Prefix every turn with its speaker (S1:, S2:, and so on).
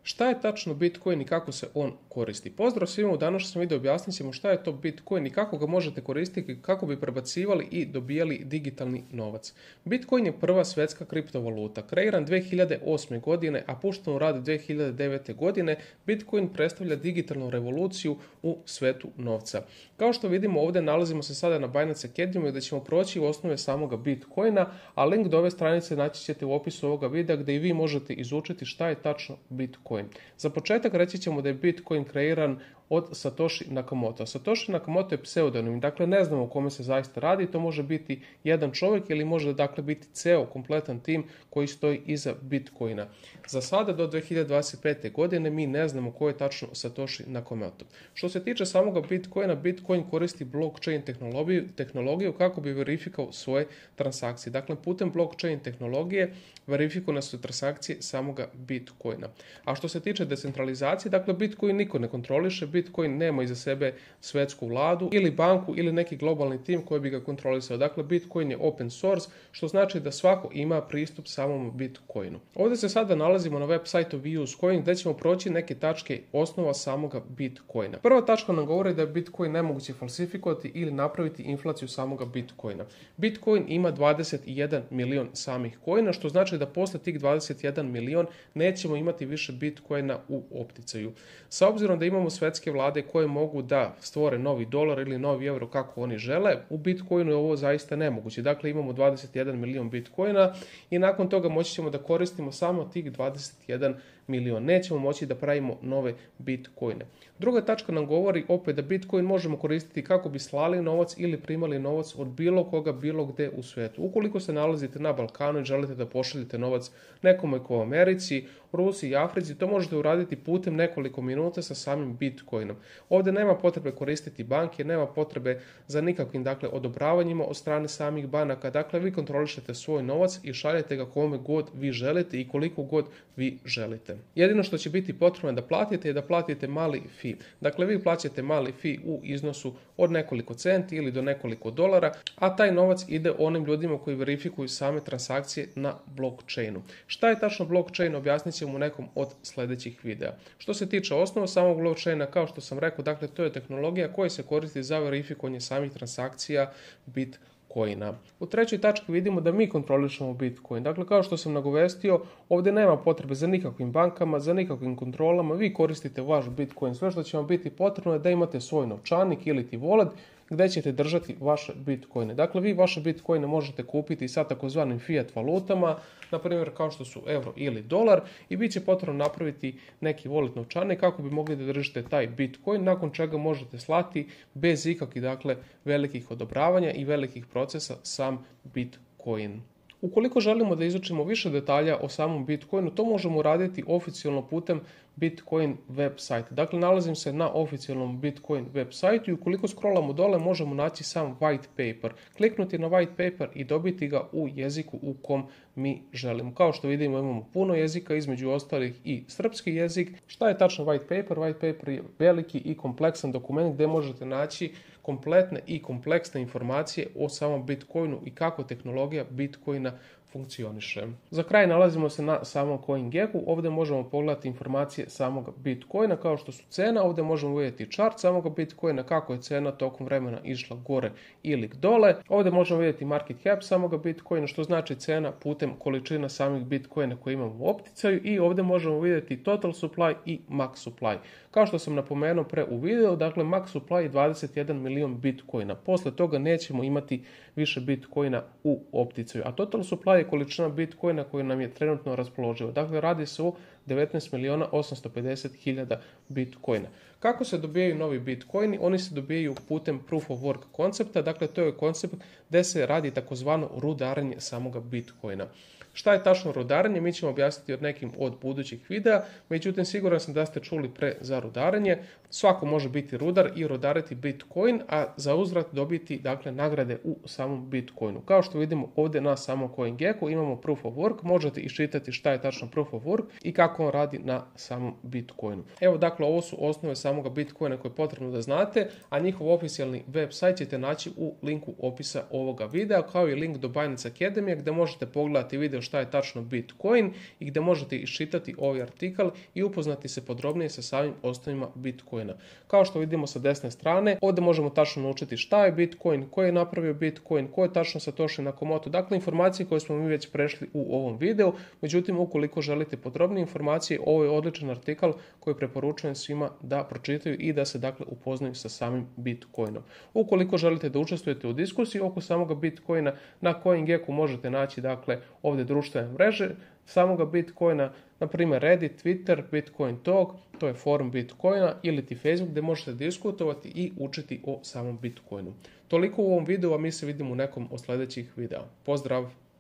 S1: Šta je tačno Bitcoin i kako se on koristi? Pozdrav svima, u današnjem videu objasnit ćemo šta je to Bitcoin i kako ga možete koristiti kako bi prebacivali i dobijali digitalni novac. Bitcoin je prva svetska kriptovaluta. Kreiran 2008. godine, a pušten u rad 2009. godine, Bitcoin predstavlja digitalnu revoluciju u svetu novca. Kao što vidimo ovdje nalazimo se sada na Binance Academy gdje ćemo proći u osnove samoga Bitcoina, a link do ove stranice naći ćete u opisu ovoga videa gdje i vi možete izučiti šta je tačno Bitcoin. Za početak reći ćemo da je Bitcoin kreiran od Satoshi Nakamoto. Satoshi Nakamoto je pseudonim, dakle ne znamo o kome se zaista radi, to može biti jedan čovjek ili može dakle biti ceo kompletan tim koji stoji iza Bitcoina. Za sada do 2025. godine mi ne znamo ko je tačno Satoshi Nakamoto. Što se tiče samoga Bitcoina, Bitcoin koristi blockchain tehnologiju kako bi verifikao svoje transakcije. Dakle, putem blockchain tehnologije verifikovane su transakcije samoga Bitcoina. A što se tiče decentralizacije, dakle Bitcoin niko ne kontroliše, Bitcoin nema iza sebe svetsku vladu ili banku ili neki globalni tim koji bi ga kontrolisao. Dakle, Bitcoin je open source, što znači da svako ima pristup samom Bitcoinu. Ovdje se sada nalazimo na web sajtu ViewsCoin gdje ćemo proći neke tačke osnova samoga Bitcoina. Prva tačka nam govori da je Bitcoin nemoguće falsifikovati ili napraviti inflaciju samoga Bitcoina. Bitcoin ima 21 milion samih coina, što znači da posle tih 21 milion nećemo imati više Bitcoina u opticaju. Sa obzirom da imamo svetske vlade koje mogu da stvore novi dolar ili novi euro kako oni žele, u Bitcoinu je ovo zaista nemoguće. Dakle, imamo 21 milion Bitcoina i nakon toga moći ćemo da koristimo samo tih 21 milion. Nećemo moći da pravimo nove Bitcoine. Druga tačka nam govori opet da Bitcoin možemo koristiti kako bi slali novac ili primali novac od bilo koga, bilo gde u svijetu. Ukoliko se nalazite na Balkanu i želite da pošaljete novac nekome ko u Americi, Rusiji i Africi, to možete uraditi putem nekoliko minuta sa samim Bitcoinom. Ovdje nema potrebe koristiti banke, nema potrebe za nikakvim odobravanjima od strane samih banaka. Dakle, vi kontrolišete svoj novac i šaljete ga kome god vi želite i koliko god vi želite. Jedino što će biti potrebno da platite je da platite mali fee. Dakle, vi plaćate mali fee u iznosu od nekoliko centi ili do nekoliko dolara, a taj novac ide onim ljudima koji verifikuju same transakcije na blockchainu. Šta je tačno blockchain, objasnit ćemo u nekom od sljedećih videa. Što se tiče osnova samog blockchaina, kao što sam rekao, dakle to je tehnologija koja se koristi za verifikovanje samih transakcija Bitcoina. U trećoj tački vidimo da mi kontrolišemo Bitcoin. Dakle, kao što sam nagovestio, ovdje nema potrebe za nikakvim bankama, za nikakvim kontrolama, vi koristite vaš Bitcoin. Sve što će vam biti potrebno je da imate svoj novčanik ili ti wallet gdje ćete držati vaše Bitcoine. Dakle, vi vaše Bitcoine možete kupiti sa takozvanim fiat valutama, na primjer kao što su euro ili dolar, i bit će potrebno napraviti neki wallet novčanik kako bi mogli da držite taj Bitcoin, nakon čega možete slati bez ikakvih velikih odobravanja i velikih procesa sam Bitcoin. Ukoliko želimo da izučimo više detalja o samom Bitcoinu, to možemo raditi oficijalno putem Bitcoin web sajta. Dakle, nalazim se na oficijalnom Bitcoin web sajtu i ukoliko scrollamo dole možemo naći sam white paper. Kliknuti na white paper i dobiti ga u jeziku u kom mi želimo. Kao što vidimo imamo puno jezika, između ostalih i srpski jezik. Šta je tačno white paper? White paper je veliki i kompleksan dokument gdje možete naći kompletne i kompleksne informacije o samom Bitcoinu i kako tehnologija Bitcoina funkcioniše. Za kraj nalazimo se na samom CoinGecku, ovdje možemo pogledati informacije samog Bitcoina kao što su cena, ovdje možemo vidjeti chart samog Bitcoina, kako je cena tokom vremena išla gore ili dole. Ovdje možemo vidjeti market cap samog Bitcoina, što znači cena putem količina samih Bitcoina koje imamo u opticaju, i ovdje možemo vidjeti total supply i max supply. Kao što sam napomenuo pre u videu, dakle max supply je 21 milion Bitcoina. Posle toga nećemo imati više Bitcoina u opticaju, a total supply je količina Bitcoina koja nam je trenutno raspoloživa. Dakle, radi se o 19.850.000 Bitcoina. Kako se dobijaju novi Bitcoini? Oni se dobijaju putem Proof of Work koncepta, dakle to je koncept gdje se radi takozvano rudarenje samoga Bitcoina. Šta je tačno rudarenje? Mi ćemo objasniti od nekim od budućih videa, međutim siguran sam da ste čuli pre za rudarenje. Svako može biti rudar i rudariti Bitcoin, a za uzvrat dobiti nagrade u samom Bitcoinu. Kao što vidimo ovdje na samom CoinGecku imamo Proof of Work, možete iščitati šta je tačno Proof of Work i kako on radi na samom Bitcoinu. Evo, dakle, ovo su osnove samoga Bitcoina koje je potrebno da znate, a njihov oficijalni web sajt ćete naći u linku opisa ovoga videa, kao i link do Binance Academy gdje možete pogledati video šta je tačno Bitcoin i gdje možete iščitati ovaj artikal i upoznati se podrobnije sa samim osnovima Bitcoina. Kao što vidimo sa desne strane, ovdje možemo tačno naučiti šta je Bitcoin, ko je napravio Bitcoin, ko je tačno Satoshi Nakamoto. Dakle, informacije koje smo mi već prešli u ovom videu. Međutim, ukoliko želite podrobnije informacije, ovo je odličan artikal koji preporučujem svima da pročitaju i da se dakle upoznaju sa samim Bitcoinom. Ukoliko želite da učestvujete u diskusiji oko samoga Bitcoina, na CoinGecko možete naći dakle ovdje društvene mreže samoga Bitcoina, na primjer Reddit, Twitter, Bitcoin Talk, to je forum Bitcoina, ili ti Facebook gdje možete diskutovati i učiti o samom Bitcoinu. Toliko u ovom videu, a mi se vidimo u nekom od sljedećih videa. Pozdrav!